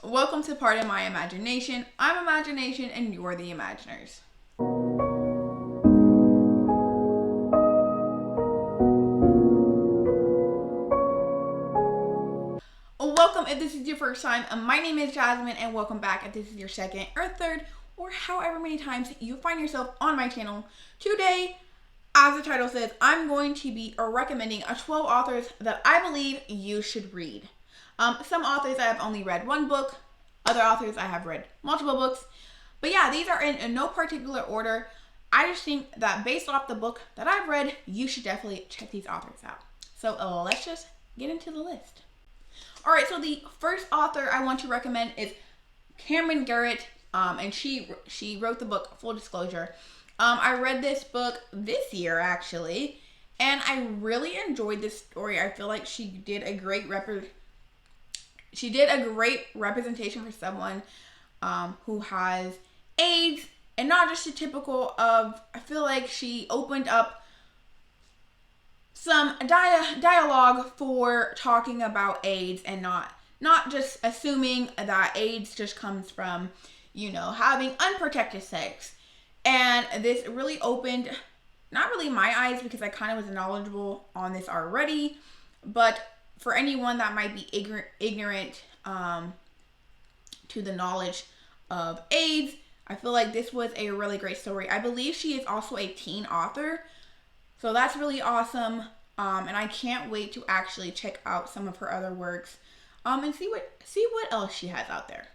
Welcome to Pardon My Imagination. I'm Imagination and you're the Imaginers. Welcome if this is your first time. My name is Jasmine and welcome back if this is your second or third or however many times you find yourself on my channel. Today, as the title says, I'm going to be recommending 12 authors that I believe you should read. Some authors I have only read one book. Other authors I have read multiple books. But yeah, these are in no particular order. I just think that based off the book that I've read, you should definitely check these authors out. So let's just get into the list. Alright, so the first author I want to recommend is Cameron Garrett. And she wrote the book, full disclosure. I read this book this year actually. And I really enjoyed this story. I feel like she did a great representation for someone who has AIDS, and not just a typical of, I feel like she opened up some dialogue for talking about AIDS and not just assuming that AIDS just comes from, having unprotected sex. And this really opened, not really my eyes because I kind of was knowledgeable on this already, but for anyone that might be ignorant to the knowledge of AIDS, I feel like this was a really great story. I believe she is also a teen author, so that's really awesome. And I can't wait to actually check out some of her other works and see what else she has out there.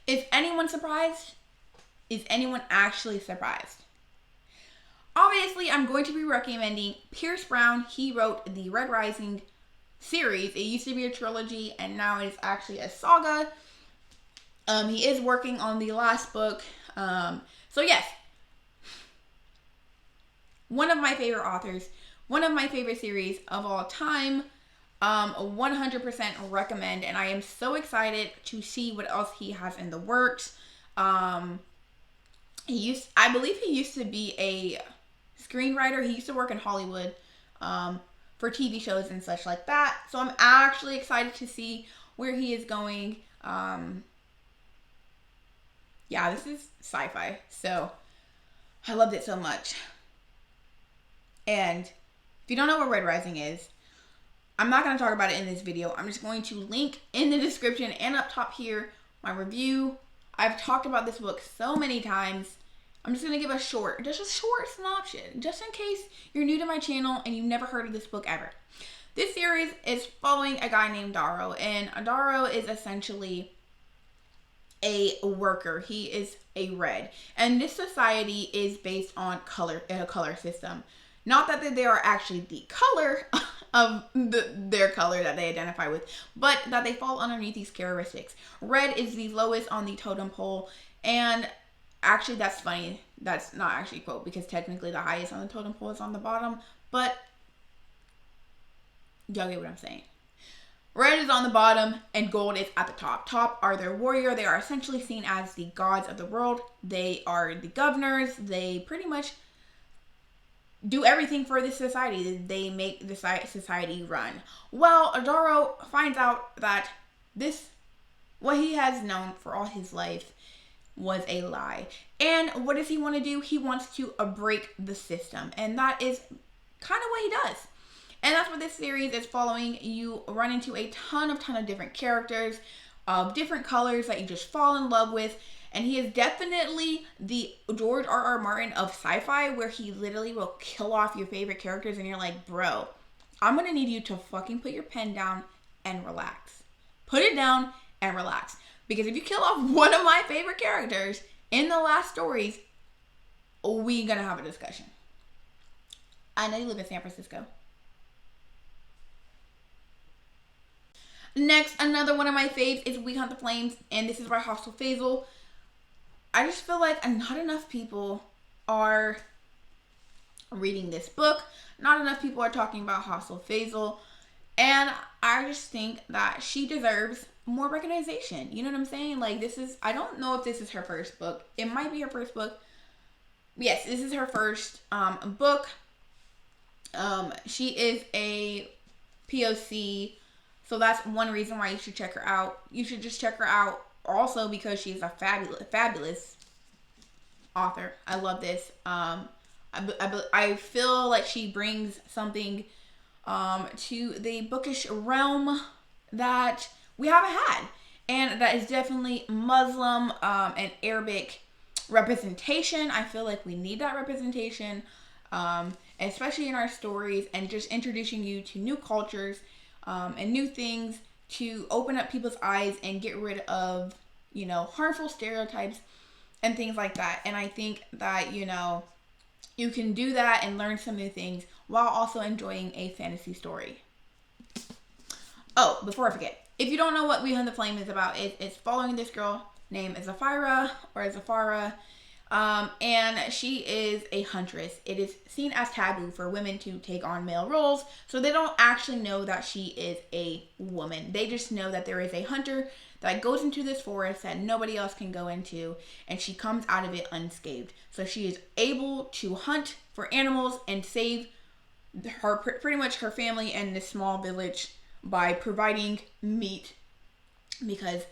Is anyone surprised? Is anyone actually surprised? Obviously, I'm going to be recommending Pierce Brown. He wrote the Red Rising series. It used to be a trilogy and now it's actually a saga. He is working on the last book. So yes, one of my favorite authors, one of my favorite series of all time. 100% recommend, and I am so excited to see what else he has in the works. I believe he used to be a screenwriter. He used to work in Hollywood for TV shows and such like that. So I'm actually excited to see where he is going. Yeah, this is sci-fi, so I loved it so much. And if you don't know what Red Rising is, I'm not going to talk about it in this video. I'm just going to link in the description and up top here my review. I've talked about this book so many times. I'm just going to give a short synopsis, just in case you're new to my channel and you've never heard of this book ever. This series is following a guy named Darrow, and Darrow is essentially a worker. He is a red, and this society is based on color, in a color system. Not that they are actually the color of their color that they identify with, but that they fall underneath these characteristics. Red is the lowest on the totem pole, and actually that's funny. That's not actually a quote because technically the highest on the totem pole is on the bottom, but y'all get what I'm saying. Red is on the bottom and gold is at the top. Top are their warrior. They are essentially seen as the gods of the world. They are the governors. They pretty much do everything for this society. They make the society run. Well, Darrow finds out that what he has known for all his life was a lie. And what does he want to do? He wants to break the system. And that is kind of what he does. And that's what this series is following. You run into a ton of different characters of different colors that you just fall in love with. And he is definitely the George R.R. Martin of sci-fi, where he literally will kill off your favorite characters and you're like, bro, I'm going to need you to fucking put your pen down and relax. Put it down and relax. Because if you kill off one of my favorite characters in the last stories, we're going to have a discussion. I know you live in San Francisco. Next, another one of my faves is We Hunt the Flames, and this is by Hafsah Faizal. I just feel like not enough people are reading this book. Not enough people are talking about Hafsah Faizal. And I just think that she deserves more recognition. You know what I'm saying? Like, I don't know if this is her first book. It might be her first book. Yes, this is her first book. She is a POC. So that's one reason why you should check her out. You should just check her out also because she's a fabulous author. I love this. I feel like she brings something to the bookish realm that we haven't had, and that is definitely Muslim and Arabic representation. I feel like we need that representation, especially in our stories, and just introducing you to new cultures and new things to open up people's eyes and get rid of, harmful stereotypes and things like that. And I think that, you can do that and learn some new things while also enjoying a fantasy story. Oh, before I forget, if you don't know what Behind the Flame is about, it's following this girl named Zafira, and she is a huntress. It is seen as taboo for women to take on male roles, so they don't actually know that she is a woman. They just know that there is a hunter that goes into this forest that nobody else can go into, and she comes out of it unscathed. So she is able to hunt for animals and save pretty much her family and this small village by providing meat, because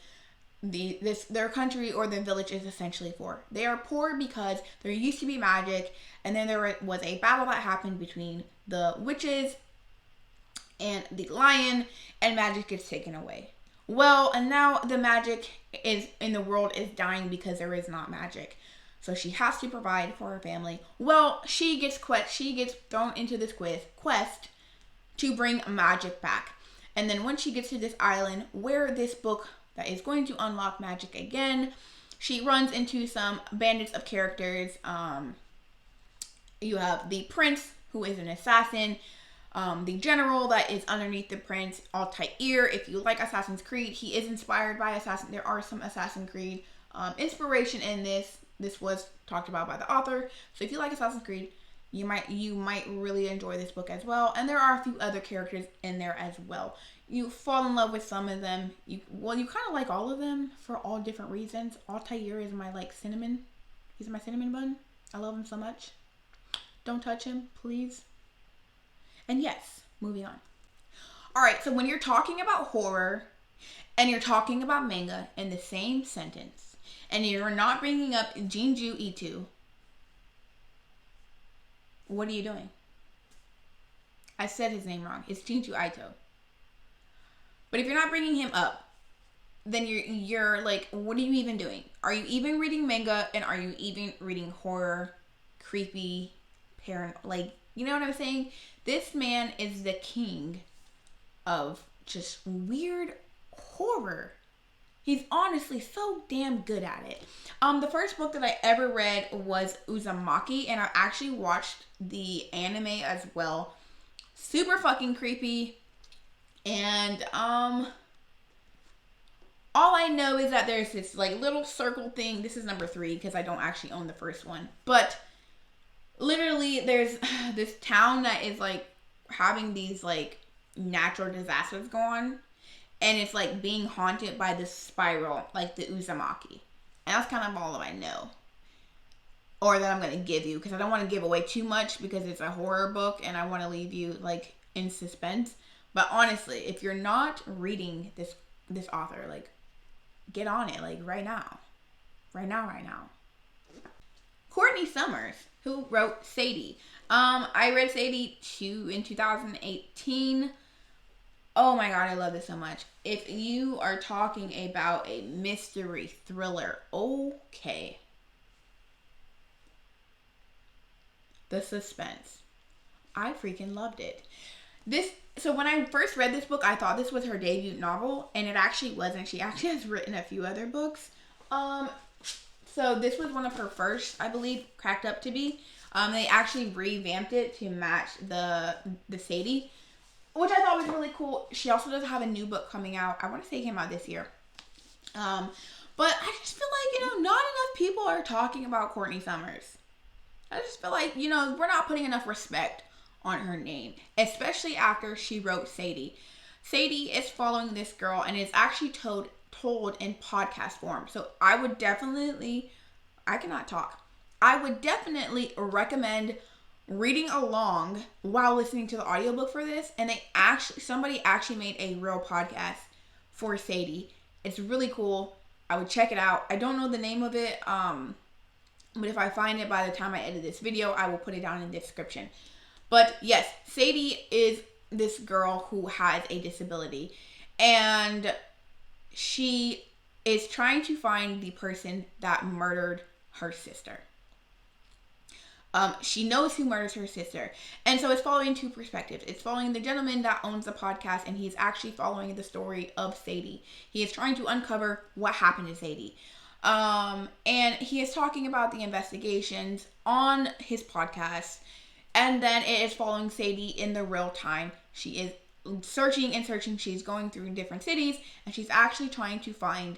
their country or their village is essentially poor. They are poor because there used to be magic, and then there was a battle that happened between the witches and the lion, and magic gets taken away. Well, and now the magic is in the world is dying because there is not magic. So she has to provide for her family. Well, she gets thrown into this quest to bring magic back. And then when she gets to this island where this book that is going to unlock magic again, she runs into some bandits of characters. You have the prince, who is an assassin. The general that is underneath the prince, Altair. If you like Assassin's Creed, he is inspired by There are some Assassin's Creed inspiration in this. This was talked about by the author. So if you like Assassin's Creed, you might really enjoy this book as well. And there are a few other characters in there as well. You fall in love with some of them. You kind of like all of them for all different reasons. Altair is my cinnamon. He's my cinnamon bun. I love him so much. Don't touch him, please. And yes, moving on. Alright, so when you're talking about horror and you're talking about manga in the same sentence, and you're not bringing up Junji Ito, what are you doing? I said his name wrong. It's Junji Ito. But if you're not bringing him up, then you're like, what are you even doing? Are you even reading manga, and are you even reading horror, creepy, you know what I'm saying? This man is the king of just weird horror. He's honestly so damn good at it. The first book that I ever read was Uzumaki, and I actually watched the anime as well. Super fucking creepy. And all I know is that there's this little circle thing. This is number 3 because I don't actually own the first one. But literally there's this town that is having these natural disasters go on, and it's being haunted by this spiral, the Uzumaki. And that's kind of all I know, or that I'm going to give you, because I don't want to give away too much because it's a horror book and I want to leave you in suspense. But honestly, if you're not reading this author, get on it right now. Courtney Summers, who wrote Sadie. I read Sadie in 2018. Oh my god, I love this so much. If you are talking about a mystery thriller, okay. The suspense. I freaking loved it. So when I first read this book, I thought this was her debut novel, and it actually wasn't. She actually has written a few other books. So this was one of her first, I believe, cracked up to be. They actually revamped it to match the Sadie, which I thought was really cool. She also does have a new book coming out. I want to say it came out this year. But I just feel not enough people are talking about Courtney Summers. I just feel we're not putting enough respect on her name, especially after she wrote Sadie. Sadie is following this girl, and it's actually told in podcast form. So I would definitely recommend reading along while listening to the audiobook for this. And somebody actually made a real podcast for Sadie. It's really cool. I would check it out. I don't know the name of it, but if I find it by the time I edit this video, I will put it down in the description. But yes, Sadie is this girl who has a disability, and she is trying to find the person that murdered her sister. She knows who murders her sister. And so it's following two perspectives. It's following the gentleman that owns the podcast, and he's actually following the story of Sadie. He is trying to uncover what happened to Sadie. And he is talking about the investigations on his podcast. And then it is following Sadie in the real time. She is searching and searching. She's going through different cities, and she's actually trying to find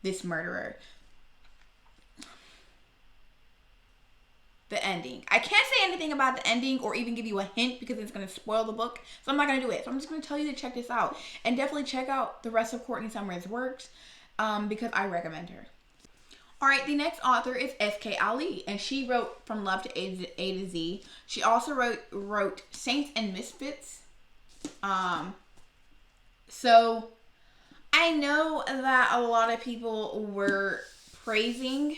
this murderer. The ending. I can't say anything about the ending or even give you a hint because it's going to spoil the book. So I'm not going to do it. So I'm just going to tell you to check this out. And definitely check out the rest of Courtney Summers' works because I recommend her. Alright, the next author is S.K. Ali. And she wrote From Love to A to Z. She also wrote Saints and Misfits. So I know that a lot of people were praising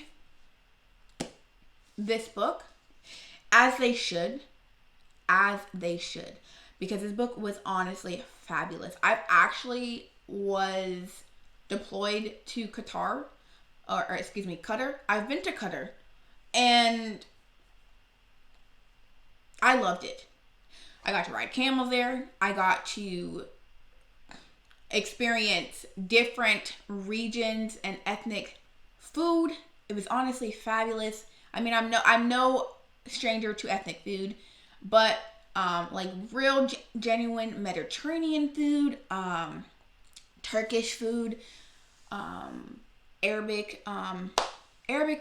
this book, as they should, because this book was honestly fabulous. I actually was deployed to Qatar, Qatar. I've been to Qatar, and I loved it. I got to ride camels there. I got to experience different regions and ethnic food. It was honestly fabulous. I mean, I'm no stranger to ethnic food, but like real genuine Mediterranean food, Turkish food, Arabic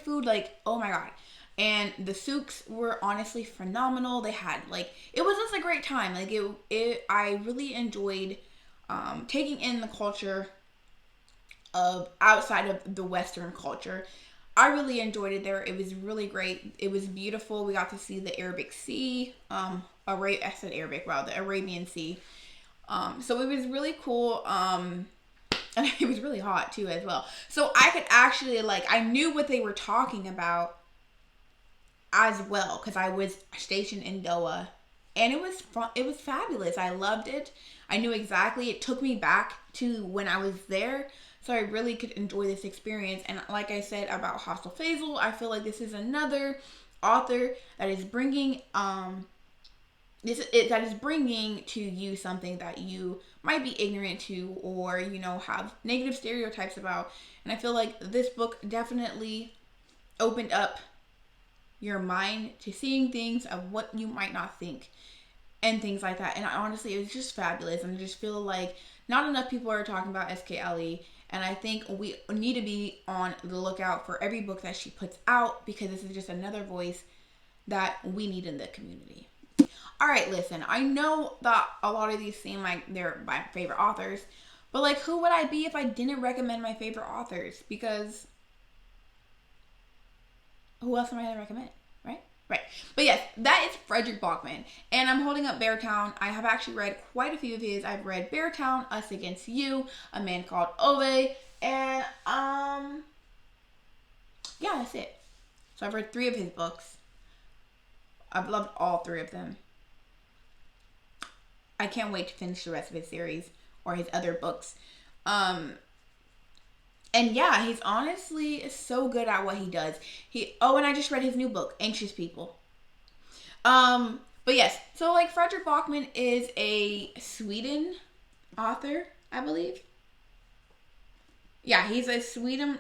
food, like, oh my god. And the souks were honestly phenomenal. They had, like, it was just a great time. Like, I really enjoyed taking in the culture of outside of the Western culture. I really enjoyed it there. It was really great. It was beautiful. We got to see the Arabic Sea. The Arabian Sea. So it was really cool. And it was really hot too as well. So I could actually, like, I knew what they were talking about as well because I was stationed in Doha. And it was fun. It was fabulous. I loved it. I knew exactly. It took me back to when I was there. So I really could enjoy this experience. And like I said about Hafsah Faizal, I feel like this is another author that is bringing bringing to you something that you might be ignorant to or, you know, have negative stereotypes about. And I feel like this book definitely opened up your mind to seeing things of what you might not think and things like that. And honestly, it was just fabulous. And I just feel like not enough people are talking about S.K. Ali. And I think we need to be on the lookout for every book that she puts out because this is just another voice that we need in the community. All right, listen, I know that a lot of these seem like they're my favorite authors, but like, who would I be if I didn't recommend my favorite authors? Because who else am I going to recommend, right? Right. But yes, that is Fredrik Backman. And I'm holding up Beartown. I have actually read quite a few of his. I've read Beartown, Us Against You, A Man Called Ove, and yeah, that's it. So I've read 3 of his books. I've loved all 3 of them. I can't wait to finish the rest of his series or his other books. And yeah, he's honestly so good at what he does. And I just read his new book, Anxious People. But yes, so like Fredrik Backman is a Sweden author, I believe. Yeah, he's a Sweden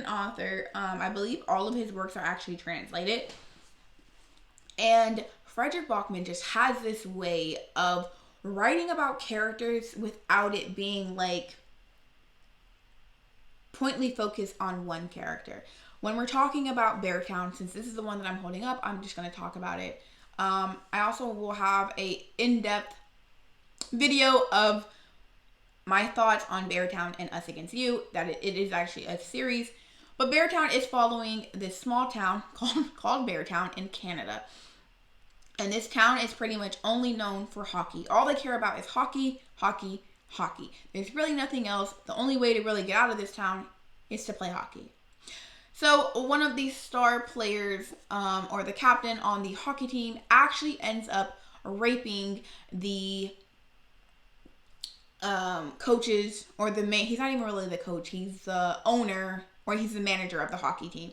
author. I believe all of his works are actually translated. And Fredrik Backman just has this way of writing about characters without it being like pointedly focused on one character. When we're talking about Beartown, since this is the one that I'm holding up, I'm just going to talk about it. I also will have a in-depth video of my thoughts on Beartown and Us Against You, that it is actually a series. But Beartown is following this small town called Beartown in Canada. And this town is pretty much only known for hockey. All they care about is hockey, hockey, hockey. There's really nothing else. The only way to really get out of this town is to play hockey. So one of these star players, or the captain on the hockey team, actually ends up raping the coaches, or the he's not even really the coach, he's the owner, or he's the manager of the hockey team.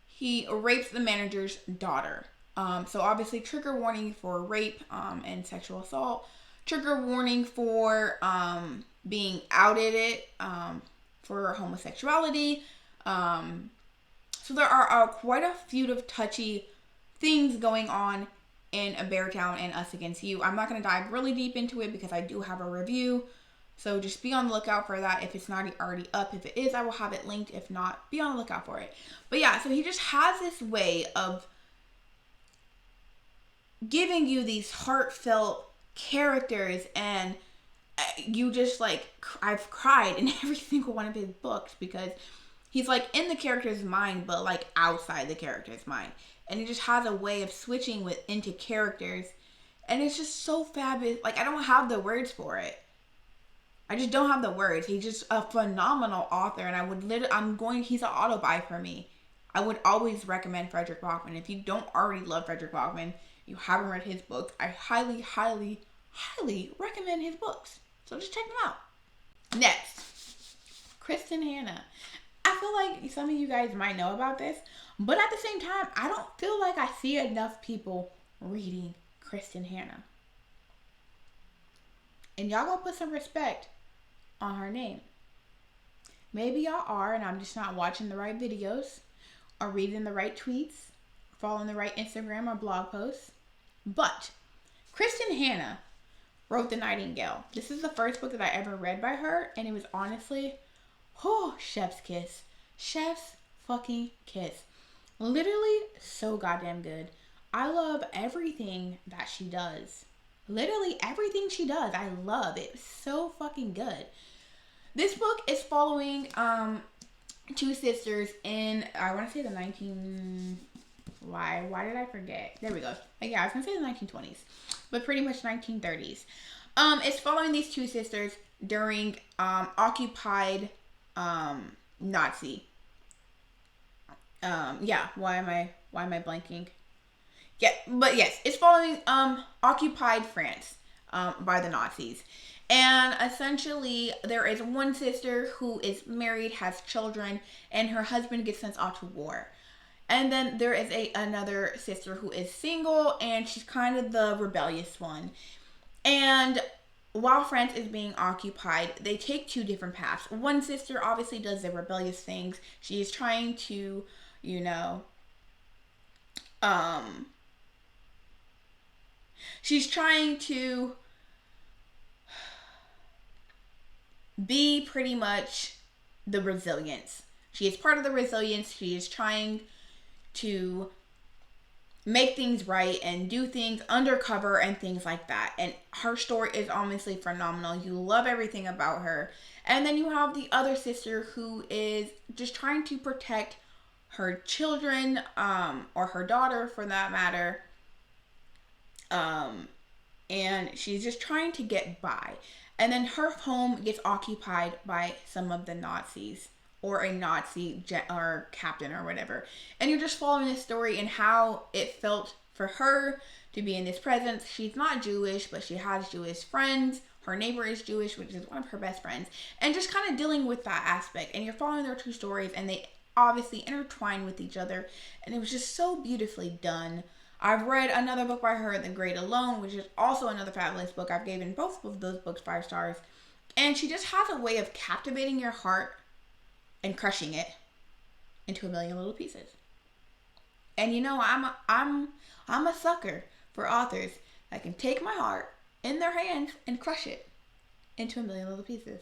He rapes the manager's daughter. So obviously trigger warning for rape and sexual assault. Trigger warning for being outed it for homosexuality. So there are quite a few of touchy things going on in A Beartown and Us Against You. I'm not going to dive really deep into it because I do have a review. So just be on the lookout for that if it's not already up. If it is, I will have it linked. If not, be on the lookout for it. But yeah, so he just has this way of giving you these heartfelt characters, and you just like, I've cried in every single one of his books because he's like in the character's mind, but like outside the character's mind. And he just has a way of switching into characters. And it's just so fabulous. Like, I don't have the words for it. I just don't have the words. He's just a phenomenal author. And he's an auto buy for me. I would always recommend Fredrik Backman. If you don't already love Fredrik Backman, you haven't read his books, I highly, highly, highly recommend his books. So just check them out. Next, Kristin Hannah. I feel like some of you guys might know about this, but at the same time, I don't feel like I see enough people reading Kristin Hannah. And y'all gonna put some respect on her name. Maybe y'all are, and I'm just not watching the right videos, or reading the right tweets, following the right Instagram or blog posts. But Kristin Hannah wrote The Nightingale. This is the first book that I ever read by her, and it was honestly, chef's kiss. Chef's fucking kiss. Literally so goddamn good. I love everything that she does. Literally everything she does, I love it. So fucking good. This book is following two sisters in, I want to say the why did I forget? There we go. Yeah, I was going to say the 1920s, but pretty much 1930s. It's following these two sisters during occupied Nazi. Why am I blanking? Yeah, but yes, it's following occupied France by the Nazis. And essentially there is one sister who is married, has children, and her husband gets sent off to war. And then there is another sister who is single, and she's kind of the rebellious one. And while France is being occupied, they take two different paths. One sister obviously does the rebellious things. She is trying to, she's trying to be pretty much the resilience. She is part of the resilience. She is trying to make things right and do things undercover and things like that. And her story is honestly phenomenal. You love everything about her. And then you have the other sister who is just trying to protect her children, or her daughter for that matter. And she's just trying to get by. And then her home gets occupied by some of the Nazis, or a Nazi or captain or whatever. And you're just following this story and how it felt for her to be in this presence. She's not Jewish, but she has Jewish friends. Her neighbor is Jewish, which is one of her best friends. And just kind of dealing with that aspect. And you're following their two stories, and they obviously intertwine with each other. And it was just so beautifully done. I've read another book by her, The Great Alone, which is also another fabulous book. I've given both of those books 5 stars. And she just has a way of captivating your heart and crushing it into a million little pieces. And I'm a sucker for authors that can take my heart in their hands and crush it into a million little pieces.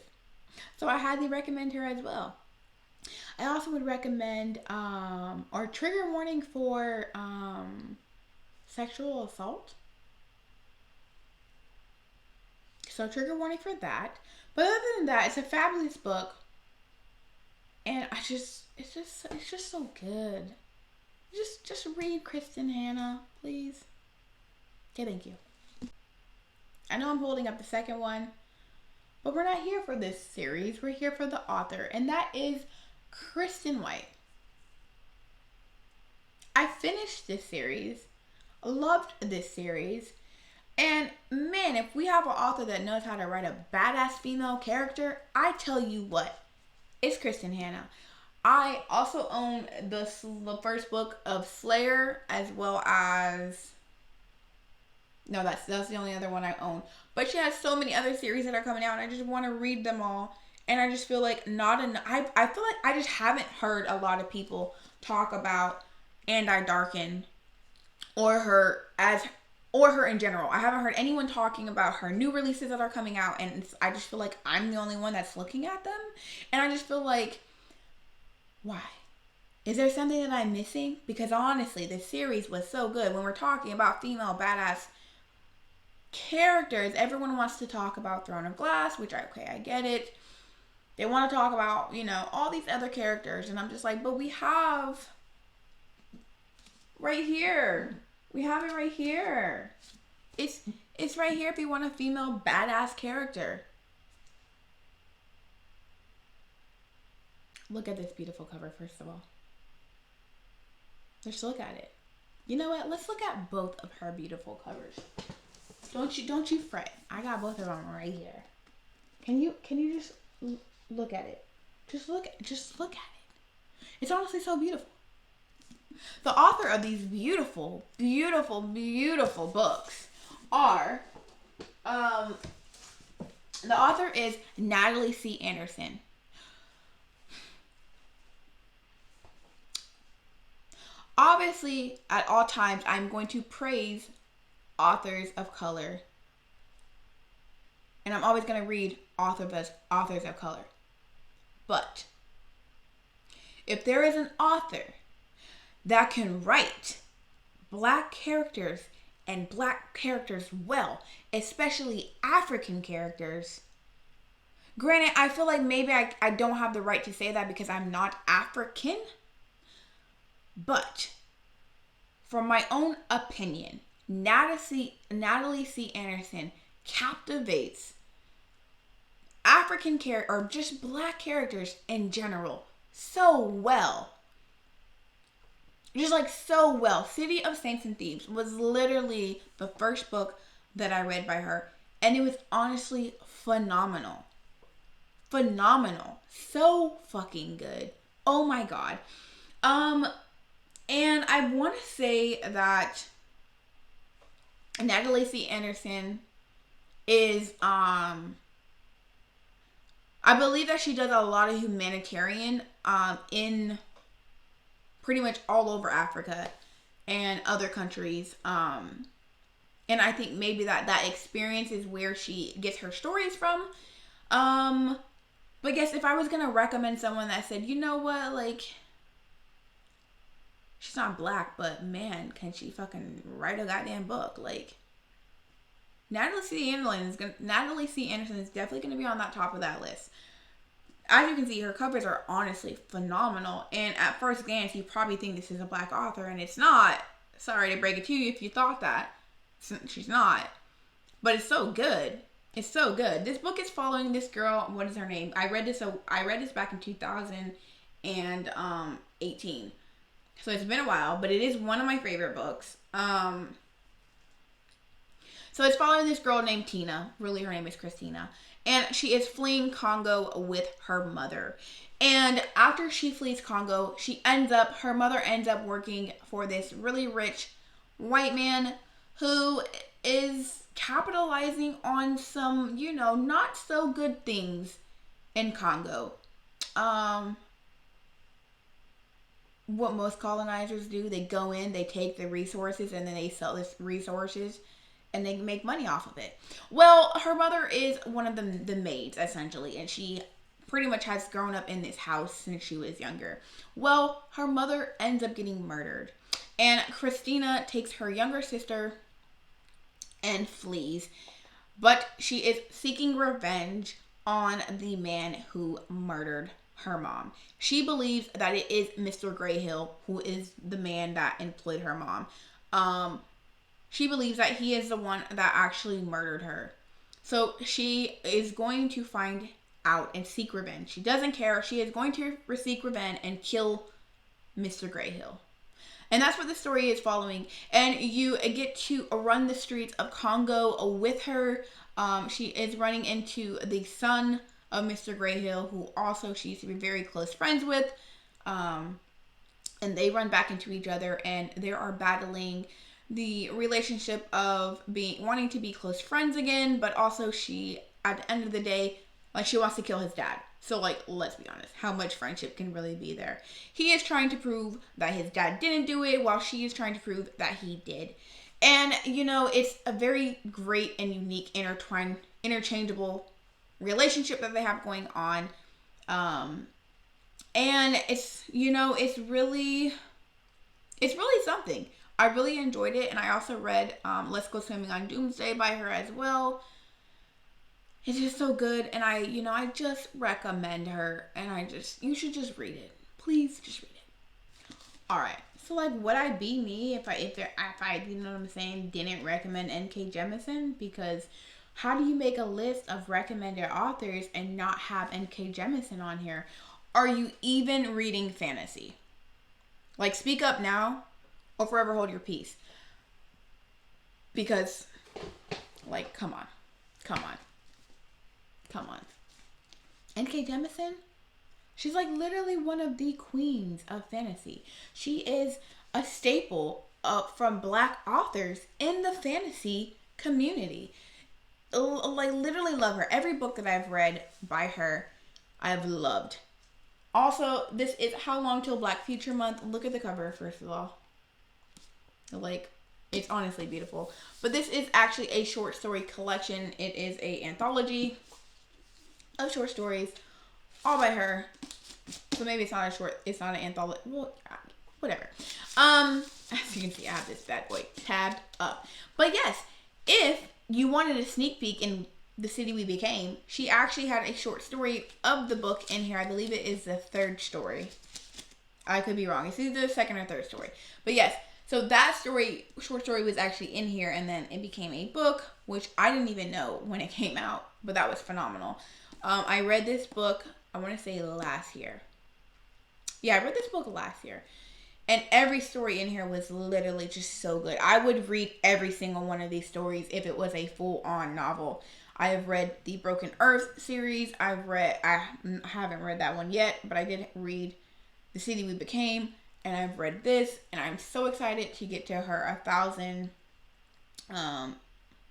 So I highly recommend her as well. I also would recommend or trigger warning for sexual assault. So trigger warning for that. But other than that, it's a fabulous book. And it's just so good. Just read Kristin Hannah, please. Okay, thank you. I know I'm holding up the second one, but we're not here for this series. We're here for the author, and that is Kristen White. I finished this series, loved this series, and man, if we have an author that knows how to write a badass female character, I tell you what, it's Kristin Hannah. I also own the first book of Slayer, as well as... No, that's the only other one I own. But she has so many other series that are coming out, and I just want to read them all. And I just feel like not enough. I feel like I just haven't heard a lot of people talk about And I Darken or her in general. I haven't heard anyone talking about her new releases that are coming out, and I just feel like I'm the only one that's looking at them. And I just feel like, why? Is there something that I'm missing? Because honestly, this series was so good. When we're talking about female badass characters, everyone wants to talk about Throne of Glass, which I get it. They want to talk about, all these other characters, and I'm just like, but we have right here. We have it right here. It's right here if you want a female badass character. Look at this beautiful cover, first of all. Let's look at it. You know what? Let's look at both of her beautiful covers. Don't you fret. I got both of them right here. Can you just look at it? Just look at it. It's honestly so beautiful. The author of these beautiful, beautiful, beautiful books are the author is Natalie C. Anderson. Obviously, at all times, I'm going to praise authors of color. And I'm always going to read authors of color. But if there is an author that can write black characters and black characters well, especially African characters. Granted, I feel like maybe I don't have the right to say that because I'm not African. But from my own opinion, Natalie C. Anderson captivates African characters, or just black characters in general, so well. Just like so well. City of Saints and Thieves was literally the first book that I read by her. And it was honestly phenomenal. Phenomenal. So fucking good. Oh my god. And I want to say that Natalie C. Anderson is, I believe that she does a lot of humanitarian, in pretty much all over Africa and other countries. And I think maybe that experience is where she gets her stories from. But yes, if I was going to recommend someone that said, you know what, like, she's not black, but man, can she fucking write a goddamn book. Like, Natalie C. Anderson is definitely going to be on that top of that list. As you can see, her covers are honestly phenomenal. And at first glance, you probably think this is a black author, and it's not. Sorry to break it to you if you thought that. She's not. But it's so good. It's so good. This book is following this girl. What is her name? I read this back in 2018. So it's been a while, but it is one of my favorite books. So it's following this girl named Tina. Really, her name is Christina. And she is fleeing Congo with her mother. And after she flees Congo, her mother ends up working for this really rich white man who is capitalizing on some, not so good things in Congo. What most colonizers do, they go in, they take the resources, and then they sell the resources, and they make money off of it. Well, her mother is one of the maids, essentially, and she pretty much has grown up in this house since she was younger. Well, her mother ends up getting murdered, and Christina takes her younger sister and flees, but she is seeking revenge on the man who murdered her mom. She believes that it is Mr. Grayhill, who is the man that employed her mom. She believes that he is the one that actually murdered her. So she is going to find out and seek revenge. She doesn't care. She is going to seek revenge and kill Mr. Greyhill. And that's what the story is following. And you get to run the streets of Congo with her. She is running into the son of Mr. Greyhill, who also she used to be very close friends with. And they run back into each other, and they are battling the relationship of wanting to be close friends again, but also she, at the end of the day, like, she wants to kill his dad. So, like, let's be honest, how much friendship can really be there? He is trying to prove that his dad didn't do it, while she is trying to prove that he did. And, you know, it's a very great and unique interchangeable relationship that they have going on. And it's, you know, it's really something. I really enjoyed it. And I also read Let's Go Swimming on Doomsday by her as well. It's just so good, and I just recommend her, and you should just read it. Please, just read it. All right. So, like, would I be me if I, you know what I'm saying, didn't recommend N.K. Jemisin? Because how do you make a list of recommended authors and not have N.K. Jemisin on here? Are you even reading fantasy? Like, speak up now or forever hold your peace. Because, like, come on. N.K. Jemisin? She's like literally one of the queens of fantasy. She is a staple from Black authors in the fantasy community. Like, literally love her. Every book that I've read by her, I've loved. Also, this is How Long Till Black Future Month. Look at the cover, first of all. Like, it's honestly beautiful. But this is actually a short story collection. It is an anthology of short stories, all by her. So maybe it's not an anthology. Well, whatever. As you can see, I have this bad boy tabbed up. But yes, if you wanted a sneak peek in The City We Became, she actually had a short story of the book in here. I believe it is the third story. I could be wrong. It's either the second or third story. But yes, so that short story was actually in here, and then it became a book, which I didn't even know when it came out, but that was phenomenal. I read this book, I want to say last year. Yeah, I read this book last year. And every story in here was literally just so good. I would read every single one of these stories if it was a full-on novel. I have read the Broken Earth series. I haven't read that one yet, but I did read The City We Became. And I've read this, and I'm so excited to get to her 1,000,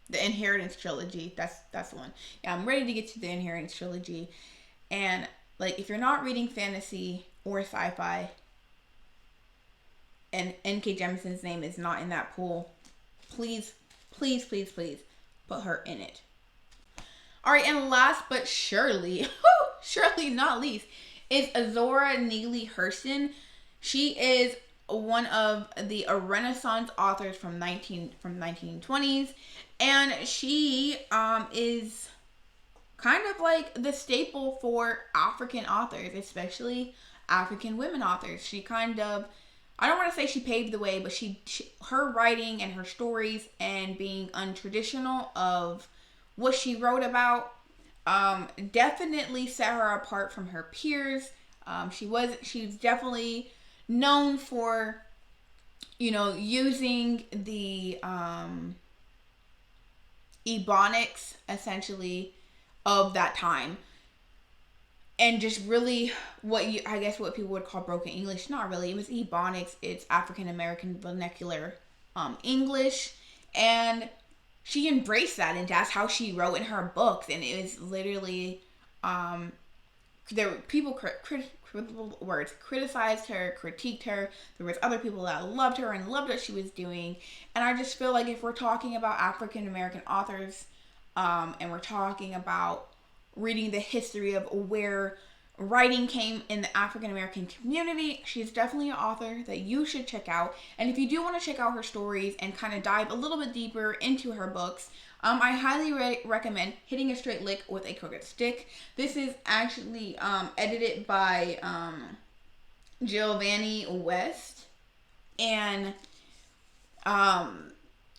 the Inheritance trilogy. That's the one. Yeah, I'm ready to get to the Inheritance trilogy. And, like, if you're not reading fantasy or sci-fi, and N.K. Jemisin's name is not in that pool, please put her in it. All right, and last but surely not least, is Zora Neale Hurston. She is one of the Renaissance authors from 1920s, and she is kind of like the staple for African authors, especially African women authors. She kind of, I don't want to say she paved the way, but her writing and her stories and being untraditional of what she wrote about definitely set her apart from her peers. She's definitely known for, using the Ebonics, essentially, of that time. And just really what people would call broken English. Not really. It was Ebonics. It's African American vernacular English. And she embraced that, and that's how she wrote in her books. And it was literally, there were people criticized her, critiqued her. There was other people that loved her and loved what she was doing. And I just feel like if we're talking about African American authors, and we're talking about reading the history of where writing came in the African American community, she's definitely an author that you should check out. And if you do want to check out her stories and kind of dive a little bit deeper into her books, I highly recommend Hitting a Straight Lick with a Crooked Stick. This is actually edited by Giovanni West, and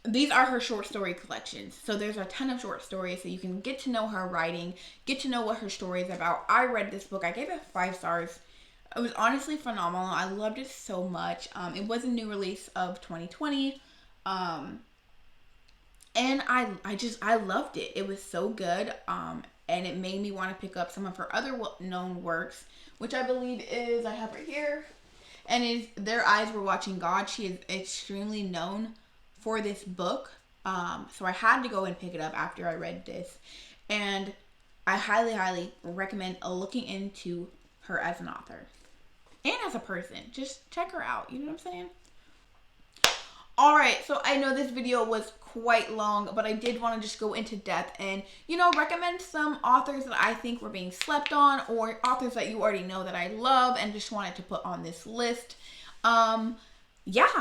these are her short story collections. So there's a ton of short stories, so you can get to know her writing, get to know what her story is about. I read this book. I gave it 5 stars. It was honestly phenomenal. I loved it so much. It was a new release of 2020. And I loved it. It was so good. And it made me want to pick up some of her other known works, which I believe is, I have right here, and is Their Eyes Were Watching God. She is extremely known for this book. So I had to go and pick it up after I read this. And I highly, highly recommend looking into her as an author. And as a person. Just check her out. You know what I'm saying? Alright, so I know this video was quite long, but I did want to just go into depth and, recommend some authors that I think were being slept on, or authors that you already know that I love and just wanted to put on this list. Just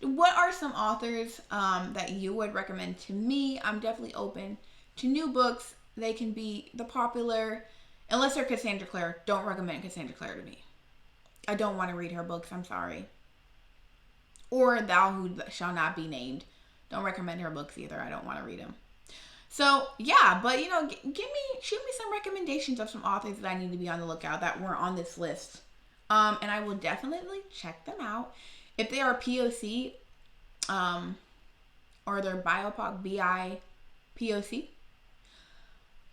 what are some authors that you would recommend to me? I'm definitely open to new books. They can be the popular, unless they're Cassandra Clare. Don't recommend Cassandra Clare to me. I don't want to read her books. I'm sorry. Or Thou Who Shall Not Be Named. Don't recommend her books either. I don't want to read them. So, yeah, but, shoot me some recommendations of some authors that I need to be on the lookout that were on this list. And I will definitely check them out. If they are POC, or they're BIPOC, BIPOC,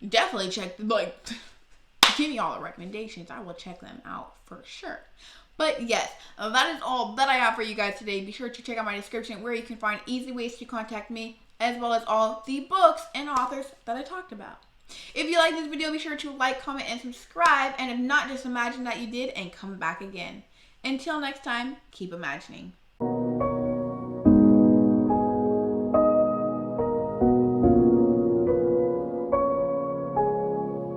definitely check, give me all the recommendations. I will check them out for sure. But yes, that is all that I have for you guys today. Be sure to check out my description where you can find easy ways to contact me, as well as all the books and authors that I talked about. If you like this video, be sure to like, comment, and subscribe. And if not, just imagine that you did and come back again. Until next time, keep imagining.